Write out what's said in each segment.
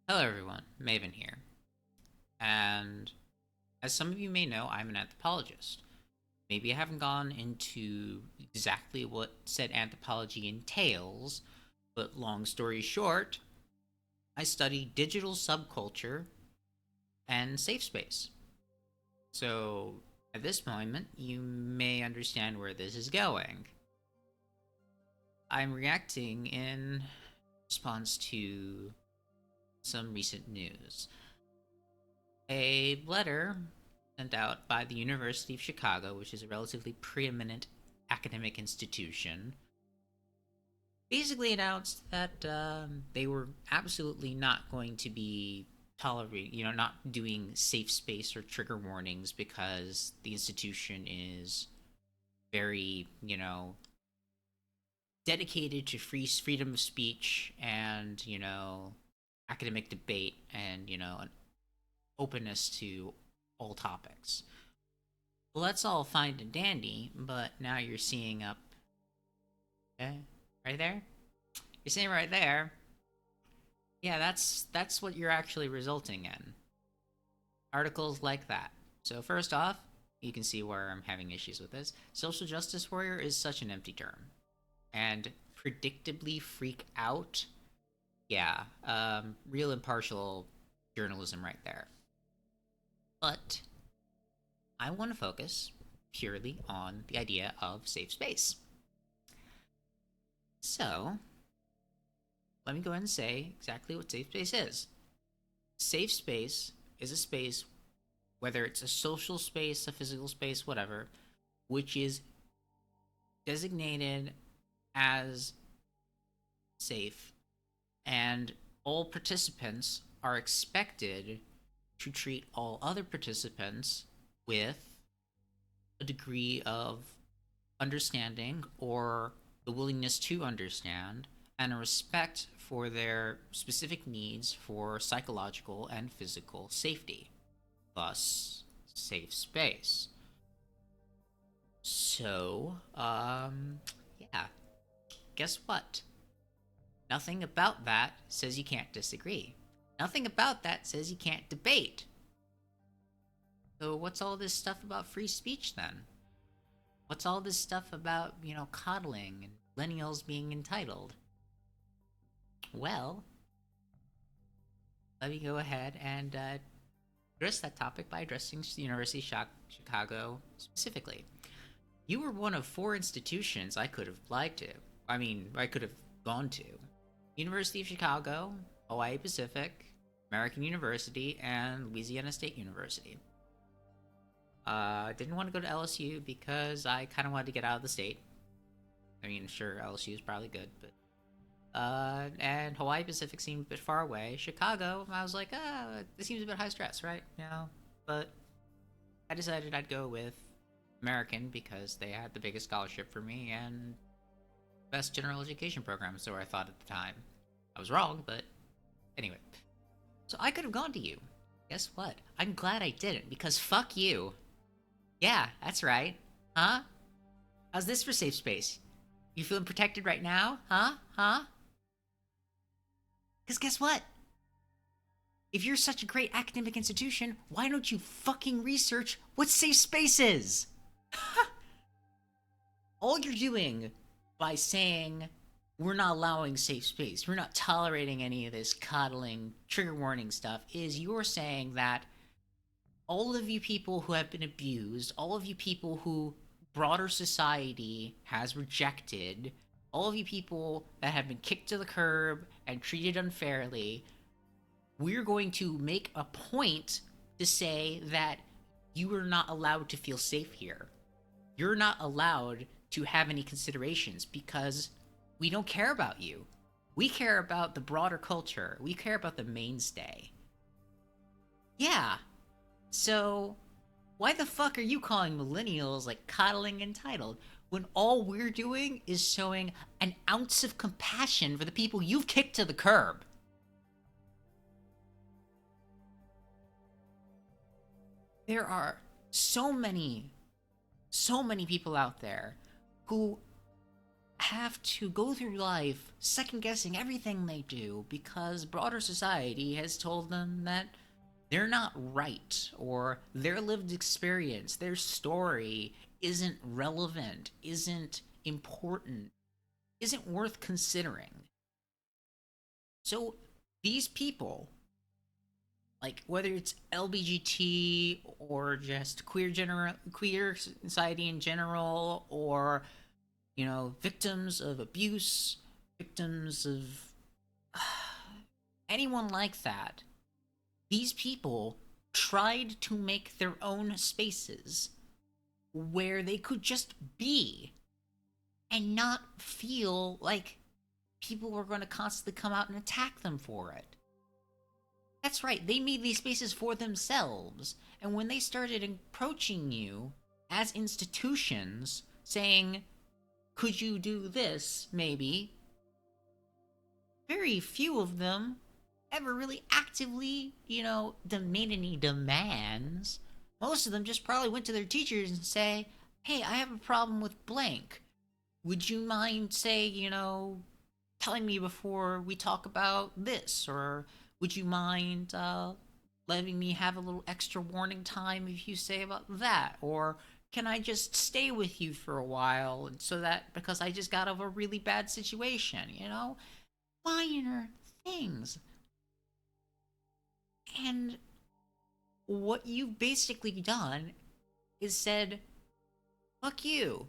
Hello everyone, Maven here. And as some of you may know, I'm an anthropologist. Maybe I haven't gone into exactly what said anthropology entails, but long story short, I study digital subculture and safe space. So at this moment, you may understand where this is going. I'm reacting in response to some recent news. A letter sent out by the University of Chicago, which is a relatively preeminent academic institution, basically announced that they were absolutely not going to be tolerating, not doing safe space or trigger warnings because the institution is very, dedicated to freedom of speech and, academic debate and, an openness to all topics. Well, that's all fine and dandy, but now you're seeing up, okay, right there. You're seeing right there. Yeah, that's what you're actually resulting in. Articles like that. So first off, you can see where I'm having issues with this. Social justice warrior is such an empty term, and predictably freak out. Yeah, real impartial journalism right there. But I want to focus purely on the idea of safe space. So, let me go ahead and say exactly what safe space is. Safe space is a space, whether it's a social space, a physical space, whatever, which is designated as safe, and all participants are expected to treat all other participants with a degree of understanding or the willingness to understand and a respect for their specific needs for psychological and physical safety, thus safe space. So, yeah, guess what? Nothing about that says you can't disagree. Nothing about that says you can't debate. So, what's all this stuff about free speech then? What's all this stuff about, coddling and millennials being entitled? Well, let me go ahead and address that topic by addressing the University of Chicago specifically. You were one of four institutions I could have applied to. I could have gone to. University of Chicago, Hawaii Pacific, American University, and Louisiana State University. Didn't want to go to LSU because I kind of wanted to get out of the state. Sure, LSU is probably good, but and Hawaii Pacific seemed a bit far away. Chicago, I was like, this seems a bit high stress, right? But I decided I'd go with American because they had the biggest scholarship for me and best general education program, so I thought at the time. I was wrong, but anyway. So I could have gone to you. Guess what? I'm glad I didn't because fuck you. Yeah, that's right. Huh? How's this for safe space? You feeling protected right now? Huh? Huh? Because guess what? If you're such a great academic institution, why don't you fucking research what safe space is? All you're doing by saying we're not allowing safe space, we're not tolerating any of this coddling, trigger warning stuff, is you're saying that all of you people who have been abused, all of you people who broader society has rejected, all of you people that have been kicked to the curb and treated unfairly, we're going to make a point to say that you are not allowed to feel safe here. You're not allowed to have any considerations because we don't care about you. We care about the broader culture. We care about the mainstay. Yeah. So, why the fuck are you calling millennials like coddling entitled when all we're doing is showing an ounce of compassion for the people you've kicked to the curb? There are so many, so many people out there who have to go through life second guessing everything they do because broader society has told them that they're not right, or their lived experience, their story isn't relevant, isn't important, isn't worth considering. So these people, like whether it's LBGT or just queer society in general, or victims of abuse, victims of anyone like that, these people tried to make their own spaces where they could just be and not feel like people were going to constantly come out and attack them for it. That's right, they made these spaces for themselves. And when they started approaching you as institutions, saying, could you do this, maybe? Very few of them ever really actively, made any demands. Most of them just probably went to their teachers and say, hey, I have a problem with blank. Would you mind, say, telling me before we talk about this? Or would you mind letting me have a little extra warning time if you say about that? Or can I just stay with you for a while, and so that because I just got out of a really bad situation, minor things. And what you've basically done is said, fuck you.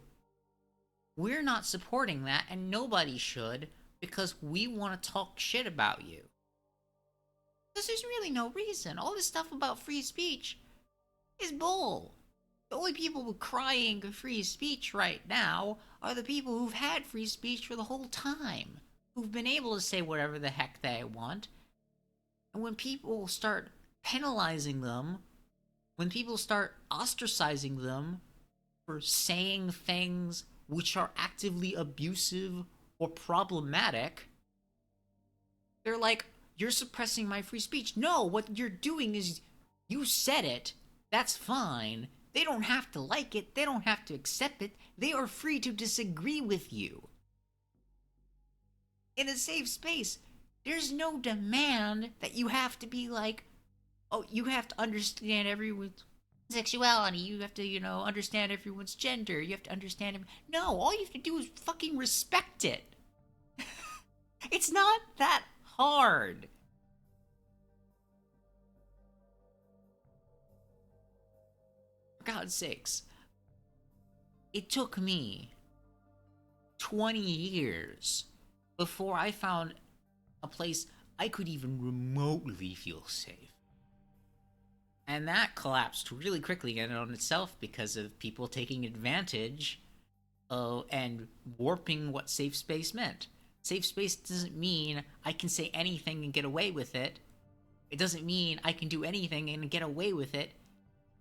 We're not supporting that, and nobody should, because we want to talk shit about you. Because there's really no reason. All this stuff about free speech is bull. The only people crying free speech right now are the people who've had free speech for the whole time, who've been able to say whatever the heck they want. And when people start penalizing them, when people start ostracizing them for saying things which are actively abusive or problematic, they're like, you're suppressing my free speech. No, what you're doing is you said it. That's fine. They don't have to like it. They don't have to accept it. They are free to disagree with you. In a safe space, there's no demand that you have to be like, oh, you have to understand everyone's sexuality. You have to, understand everyone's gender. You have to understand him. No, all you have to do is fucking respect it. It's not that hard. For God's sakes. It took me 20 years before I found a place I could even remotely feel safe. And that collapsed really quickly in and on itself because of people taking advantage of and warping what safe space meant. Safe space doesn't mean I can say anything and get away with it. It doesn't mean I can do anything and get away with it.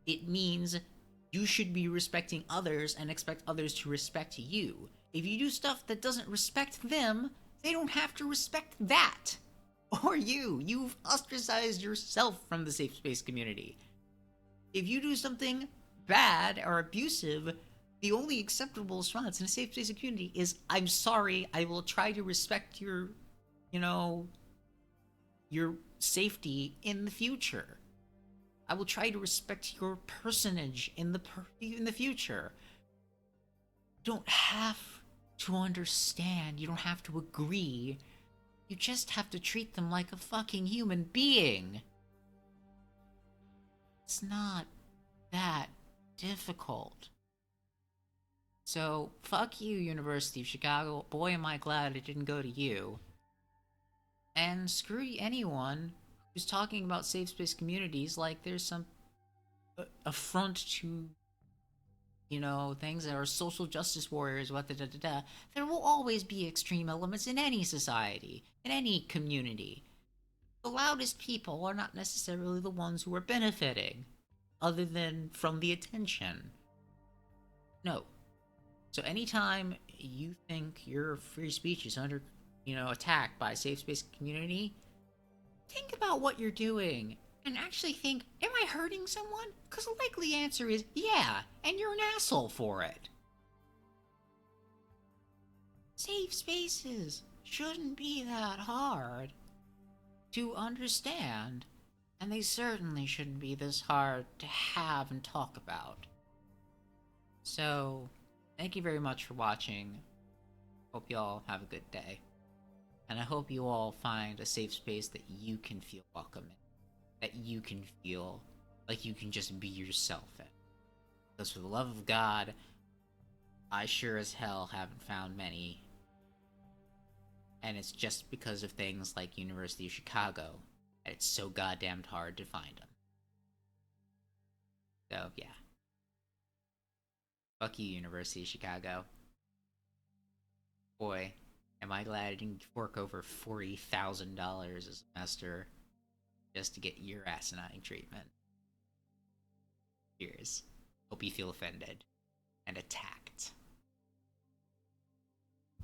It means you should be respecting others and expect others to respect you. If you do stuff that doesn't respect them, they don't have to respect that. Or you. You've ostracized yourself from the safe space community. If you do something bad or abusive, the only acceptable response in a safe space community is, I'm sorry, I will try to respect your safety in the future. I will try to respect your personage in the future. You don't have to understand. You don't have to agree. You just have to treat them like a fucking human being. It's not that difficult. So, fuck you, University of Chicago. Boy, am I glad it didn't go to you. And screw anyone who's talking about safe space communities like there's some affront to, things that are social justice warriors, what da da da da. There will always be extreme elements in any society, in any community. The loudest people are not necessarily the ones who are benefiting, other than from the attention. No. So anytime you think your free speech is under, attacked by a safe space community, think about what you're doing and actually think, am I hurting someone? Because the likely answer is yeah, and you're an asshole for it. Safe spaces shouldn't be that hard to understand, and they certainly shouldn't be this hard to have and talk about. So, thank you very much for watching. Hope you all have a good day. And I hope you all find a safe space that you can feel welcome in, that you can feel like you can just be yourself in. Because for the love of God, I sure as hell haven't found many. And it's just because of things like University of Chicago that it's so goddamn hard to find them. So, yeah. Fuck you, University of Chicago. Boy, am I glad I didn't fork over $40,000 a semester just to get your asinine treatment. Cheers. Hope you feel offended and attacked.